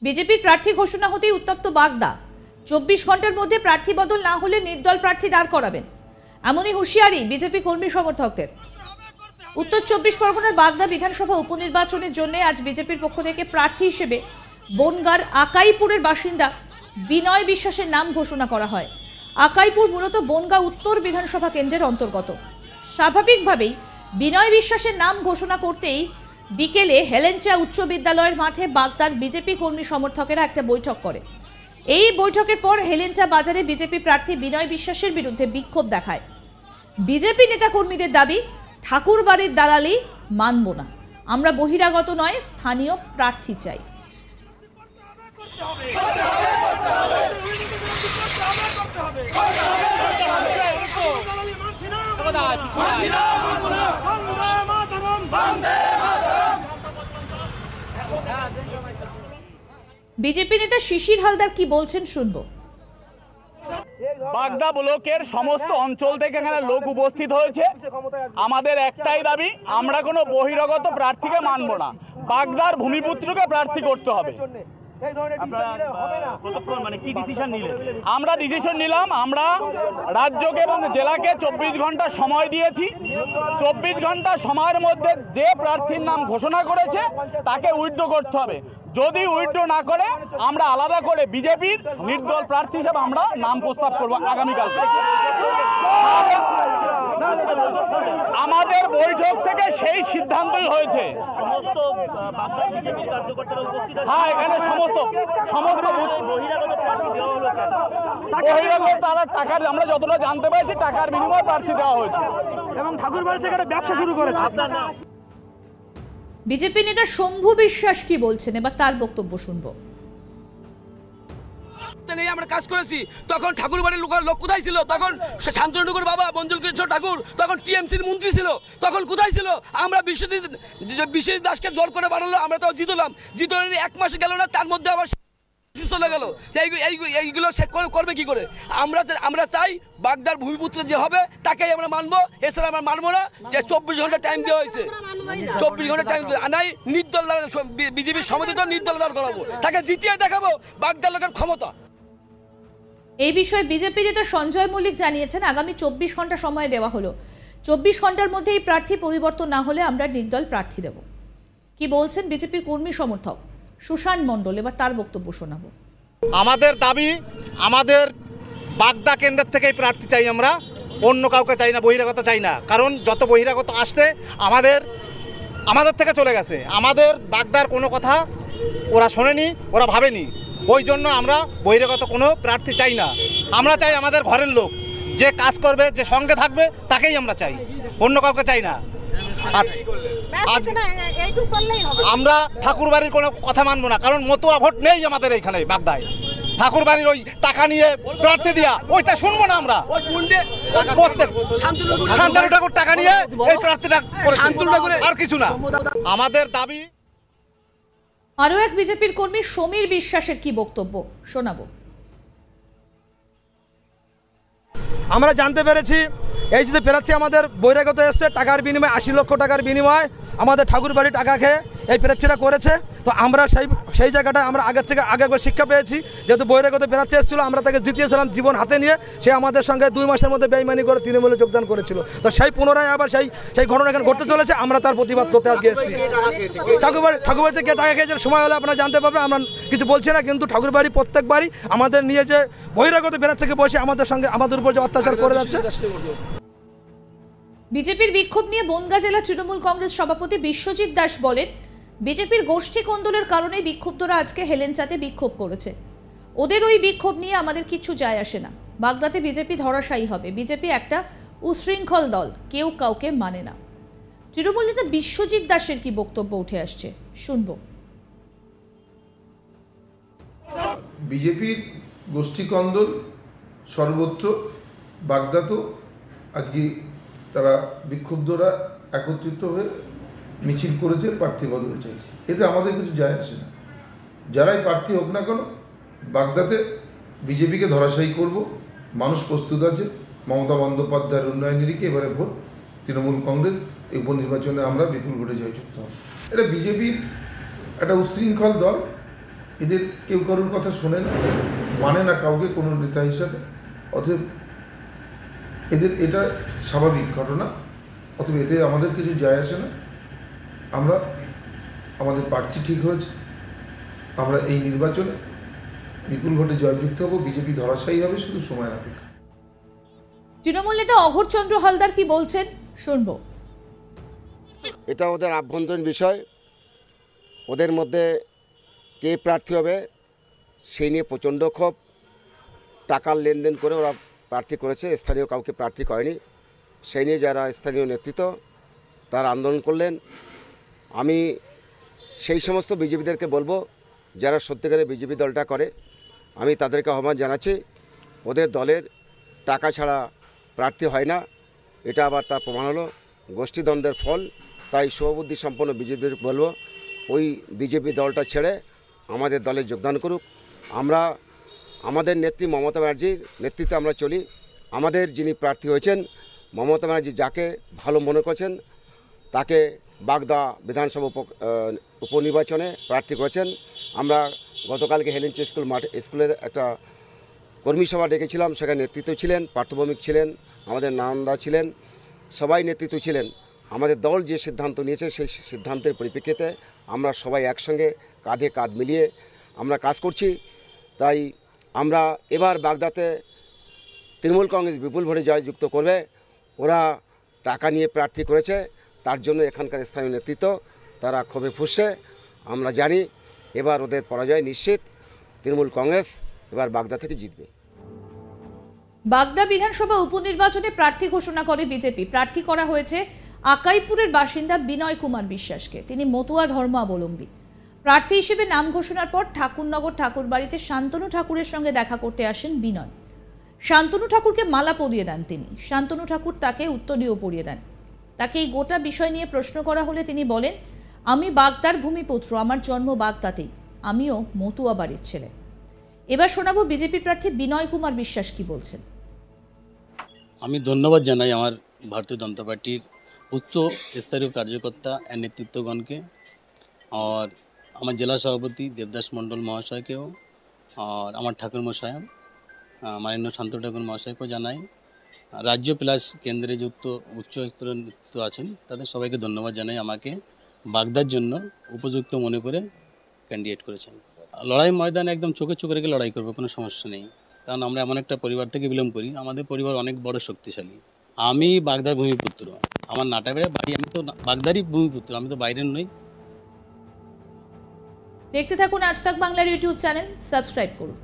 বিজেপির প্রার্থী ঘোষণা হতেই উত্তপ্ত বাগদা। 24 ঘন্টার মধ্যে প্রার্থী বদল না হলে নির্দল প্রার্থী দাঁড় করাবেন, এমনই হুঁশিয়ারি বিজেপি কর্মী সমর্থকদের। উত্তর 24 পরগনার বাগদা বিধানসভা উপনির্বাচনের জন্য আজ বিজেপির পক্ষ থেকে প্রার্থী হিসেবে বনগাঁর আকাইপুরের বাসিন্দা বিনয় বিশ্বাসের নাম ঘোষণা করা হয়। আকাইপুর মূলত বনগাঁ উত্তর বিধানসভা কেন্দ্রের অন্তর্গত। স্বাভাবিকভাবেই বিনয় বিশ্বাসের নাম ঘোষণা করতেই বিকেলে হেলেঞ্চা উচ্চ বিদ্যালয়ের মাঠে বাগদার বিজেপি কর্মী সমর্থকেরা একটা বৈঠক করে। এই বৈঠকের পর হেলেঞ্চা বাজারে বিজেপি প্রার্থী বিনয় বিশ্বাসের বিরুদ্ধে বিক্ষোভ দেখায়। বিজেপি নেতা কর্মীদের দাবি, ঠাকুরবাড়ির দালালি মানব না, আমরা বহিরাগত নয়, স্থানীয় প্রার্থী চাই। বিজেপি নেতা শিশির হালদার কি বলছেন শুনবো। বাগদা ব্লকের সমস্ত অঞ্চল থেকে এখানে লোক উপস্থিত হয়েছে। আমাদের একটাই দাবি, আমরা কোনো বহিরাগত প্রার্থীকে মানব না, বাগদার ভূমিপুত্রকে প্রার্থী করতে হবে। আমরা ডিসিশন নিলাম, আমরা রাজ্যকে এবং জেলাকে 24 ঘন্টা সময় দিয়েছি। 24 ঘন্টা সময়ের মধ্যে যে প্রার্থীর নাম ঘোষণা করেছে তাকে উইথড্র করতে হবে। যদি উইথড্র না করে আমরা আলাদা করে বিজেপির নির্দল প্রার্থী হিসেবে আমরা নাম প্রস্তাব করব আগামীকাল। আমাদের বৈঠক থেকে সেই সিদ্ধান্তই হয়েছে। হ্যাঁ, এখানে সমস্ত বহিরাগত তারা টাকার, আমরা যতটা জানতে পারছি টাকার বিনিময়ে প্রার্থী দেওয়া হয়েছে এবং ঠাকুরবাড়ি থেকে একটা ব্যবসা শুরু করেছে। বিজেপি নেতা শম্ভু বিশ্বাস কি বলছেন, এবার তার বক্তব্য শুনবো। আমরা কাজ করেছি, তখন ঠাকুরবাড়ির লোক কোথায় ছিল? তখন শান্তনুর বাবা মঞ্জুল কৃষ্ণ ঠাকুর তখন টিএমসির মন্ত্রী ছিল, তখন কোথায় ছিল? আমরা বিশ্বজিৎ দাসকে জোর করে বানালো, আমরা তো জিতলাম। জিতলেন 1 মাস গেল না, তার মধ্যে আবার চলে গেল। এইগুলো সে করবে কি করে? আমরা চাই বাগদার ভূমিপুত্র যে হবে তাকেই আমরা মানবো, এছাড়া আমরা মানবো না। 24 ঘন্টা টাইম দেওয়া হয়েছে, 24 ঘন্টা টাইম নাই। নির্দল বিজেপির সমর্থিত নির্দল দাঁড় করাবো, তাকে জিতিয়ে দেখাবো বাগদার লোকের ক্ষমতা। এই বিষয়ে বিজেপি নেতা সঞ্জয় মল্লিক জানিয়েছেন, আগামী 24 ঘন্টা সময় দেওয়া হলো। 24 ঘন্টার মধ্যে এই প্রার্থী পরিবর্তন না হলে আমরা নির্দল প্রার্থী দেব। কি বলছেন বিজেপির কর্মী সমর্থক সুশান্ত মণ্ডল, এবার তার বক্তব্য শোনাবো। আমাদের দাবি, আমাদের বাগদা কেন্দ্রের থেকেই প্রার্থী চাই, আমরা অন্য কাউকে চাই না, বহিরাগত চাই না। কারণ যত বহিরাগত আসছে আমাদের থেকে চলে গেছে। আমাদের বাগদার কোনো কথা ওরা শোনেনি, ওরা ভাবেনি। ওই জন্য আমরা বহিরাগত কোনো প্রার্থী চাই না। আমরা চাই আমাদের ঘরের লোক যে কাজ করবে, যে সঙ্গে থাকবে তাকেই আমরা চাই, অন্য কাউকে চাই না। আর আজ আমরা ঠাকুরবাড়ির কোনো কথা মানবো না, কারণ মতুয়া ভোট নেই আমাদের এইখানে বাগদায়। ঠাকুরবাড়ির ওই টাকা নিয়ে প্রার্থী দিয়া ওইটা শুনবো না আমরা। শান্তনু ঠাকুর টাকা নিয়ে এই প্রার্থীটা আর কিছু না। আমাদের দাবি। আরো এক বিজেপির কর্মী সমীর বিশ্বাসের কি বক্তব্য শোনাবো। আমরা জানতে পেরেছি এই যে প্রার্থী আমাদের বহিরাগত এসছে, টাকার বিনিময়ে 80 লক্ষ টাকার বিনিময়ে আমাদের ঠাকুরবাড়ি টাকা খেয়ে এই প্রার্থীরা করেছে। তো আমরা সেই জায়গাটায় আমরা আগের থেকে একবার শিক্ষা পেয়েছি। যেহেতু বহিরাগত প্রার্থী এসেছিলো, আমরা তাকে জিতিয়েছিলাম জীবন হাতে নিয়ে। সে আমাদের সঙ্গে 2 মাসের মধ্যে বেইমানি করে তৃণমূলে যোগদান করেছিল। তো সেই পুনরায় আবার সেই ঘটনা এখানে ঘটতে চলেছে। আমরা তার প্রতিবাদ করতে আজকে এসেছি। ঠাকুরবাড়ি থেকে টাকা খেয়েছে, সময় হলে আপনারা জানতে পারবেন। আমরা কিছু বলছি না, কিন্তু ঠাকুরবাড়ি প্রত্যেকবারই আমাদের নিয়ে যে বহিরাগত প্রার্থী থেকে বসে আমাদের উপর যে অত্যাচার করে যাচ্ছে। বিজেপির বিক্ষোভ নিয়ে বনগাঁ জেলা তৃণমূল কংগ্রেস সভাপতি বিশ্বজিৎ দাস বলেন, বিজেপির গোষ্ঠী কোন্দলের কারণে বিক্ষুব্ধরা আজকে হেলেঞ্চাতে বিক্ষোভ করেছে। ওদের ওই বিক্ষোভ নিয়ে আমাদের কিচ্ছু যায় আসে না। বাগদাতে বিজেপি ধরাশায়ী হবে। বিজেপি একটা উশৃঙ্খল দল, কেউ কাউকে মানে না। তৃণমূল নেতা বিশ্বজিৎ দাসের কি বক্তব্য উঠে আসছে শুনবো। বিজেপির গোষ্ঠী কন্দল সর্বত্র, বাগদাতেও আজকে তারা বিক্ষুব্ধরা একত্রিত হয়ে মিছিল করেছে, প্রার্থী বদল চাইছে। এতে আমাদের কিছু যায় আসে না। যারাই প্রার্থী হোক না কেন, বাগদাতে বিজেপিকে ধরাশায়ী করব। মানুষ প্রস্তুত আছে। মমতা বন্দ্যোপাধ্যায়ের উন্নয়নেরই এবারে ভোট। তৃণমূল কংগ্রেস এই উপনির্বাচনে আমরা বিপুল ভোটে জয়যুক্ত হব। এটা বিজেপির একটা উশৃঙ্খল দল, এদের কেউ কারোর কথা শোনে না, মানে না কাউকে কোনো নেতা হিসাবে। অতএব এদের এটা স্বাভাবিক ঘটনা, অতএব এতে আমাদের কিছু যায় আসে না। আমরা আমাদের প্রার্থী ঠিক হয়েছে, আমরা এই নির্বাচনে বিপুল ভোটে জয়যুক্ত হব, বিজেপি ধরাশায়ী হবে, শুধু সময়ের অপেক্ষা। তৃণমূল নেতা অঘোরচন্দ্র হালদার কি বলছেন শুনবো। এটা ওদের আভ্যন্তরীণ বিষয়, ওদের মধ্যে কে প্রার্থী হবে সেই নিয়ে প্রচণ্ড ক্ষোভ। টাকার লেনদেন করে ওরা প্রার্থী করেছে, স্থানীয় কাউকে প্রার্থী করেনি। সেই নিয়ে যারা স্থানীয় নেতৃত্ব তারা আন্দোলন করলেন। আমি সেই সমস্ত বিজেপিদেরকে বলবো যারা সত্যিকারে বিজেপি দলটা করে, আমি তাদেরকে আহ্বান জানাচ্ছি, ওদের দলের টাকা ছাড়া প্রার্থী হয় না। এটা আবার তার প্রমাণ হলো, গোষ্ঠীদ্বন্দ্বের ফল। তাই শুভবুদ্ধি সম্পন্ন বিজেপিদের বলবো ওই বিজেপি দলটা ছেড়ে আমাদের দলে যোগদান করুক। আমরা আমাদের নেত্রী মমতা ব্যানার্জির নেতৃত্বে আমরা চলি। আমাদের যিনি প্রার্থী হয়েছেন মমতা ব্যানার্জি যাকে ভালো মনে করেছেন তাকে বাগদা বিধানসভা উপনির্বাচনে প্রার্থী করেছেন। আমরা গতকালকে হেলেঞ্চ স্কুলে একটা কর্মী সভা ডেকেছিলাম, সেখানে নেতৃত্ব ছিলেন, পার্থভৌমিক ছিলেন, আমাদের নানন্দা ছিলেন, সবাই নেতৃত্ব ছিলেন। আমাদের দল যে সিদ্ধান্ত নিয়েছে সেই সিদ্ধান্তের পরিপ্রেক্ষিতে আমরা সবাই একসঙ্গে কাঁধে কাঁধ মিলিয়ে আমরা কাজ করছি। তাই আমরা এবার বাগদাতে তৃণমূল কংগ্রেস বিপুল ভোটে জয়যুক্ত করবে। ওরা টাকা নিয়ে প্রার্থী করেছে, তার জন্য এখানকার স্থানীয় নেতৃত্ব তারা ক্ষোভে ফুঁসছে। আমরা জানি এবার ওদের পরাজয় নিশ্চিত, তৃণমূল কংগ্রেস এবার বাগদা থেকে জিতবে। বাগদা বিধানসভা উপনির্বাচনে প্রার্থী ঘোষণা করে বিজেপি। প্রার্থী করা হয়েছে আকাইপুরের বাসিন্দা বিনয় কুমার বিশ্বাসকে। তিনি মতুয়া ধর্মাবলম্বী। প্রার্থী হিসেবে নাম ঘোষণার পর ঠাকুরনগর ঠাকুরবাড়িতে শান্তনু ঠাকুরের সঙ্গে দেখা করতে আসেন বিনয়। শান্তনু ঠাকুরকে মালা পরিয়ে দেন তিনি। শান্তনু ঠাকুর তাকে উত্তরীয় পরিয়ে দেন। তাকে এই গোটা বিষয় নিয়ে প্রশ্ন করা হলে তিনি বলেন, আমি বাগদার ভূমিপুত্র, আমার জন্ম বাগদাতেই, আমিও মতুয়া বাড়ির ছেলে। এবার শোনাবো বিজেপি প্রার্থী বিনয় কুমার বিশ্বাস কি বলছেন। আমি ধন্যবাদ জানাই আমার ভারতীয় জনতা পার্টির উচ্চ স্তরীয় কার্যকর্তা এর নেতৃত্বগণকে, আর আমার জেলা সভাপতি দেবদাস মণ্ডল মহাশয়কেও, আর আমার ঠাকুরমশাই মাননীয় শান্ত ঠাকুর মহাশয়কেও জানাই। রাজ্য প্লাস কেন্দ্রে যে উচ্চ স্তরের নেতৃত্ব আছেন তাদের সবাইকে ধন্যবাদ জানাই, আমাকে বাগদার জন্য উপযুক্ত মনে করে ক্যান্ডিডেট করেছেন। লড়াই ময়দানে একদম চোখে চোখে রেখে লড়াই করবো, কোনো সমস্যা নেই। কারণ আমরা এমন একটা পরিবার থেকে বিলং করি, আমাদের পরিবার অনেক বড় শক্তিশালী। আমি বাগদার ভূমিপুত্র, আমার নাটাবেড়ে বাড়ি, আমি তো বাগদারই ভূমিপুত্র, আমি তো বাইরের নই। দেখতে থাকুন আজ তাক বাংলার ইউটিউব চ্যানেল, সাবস্ক্রাইব করুন।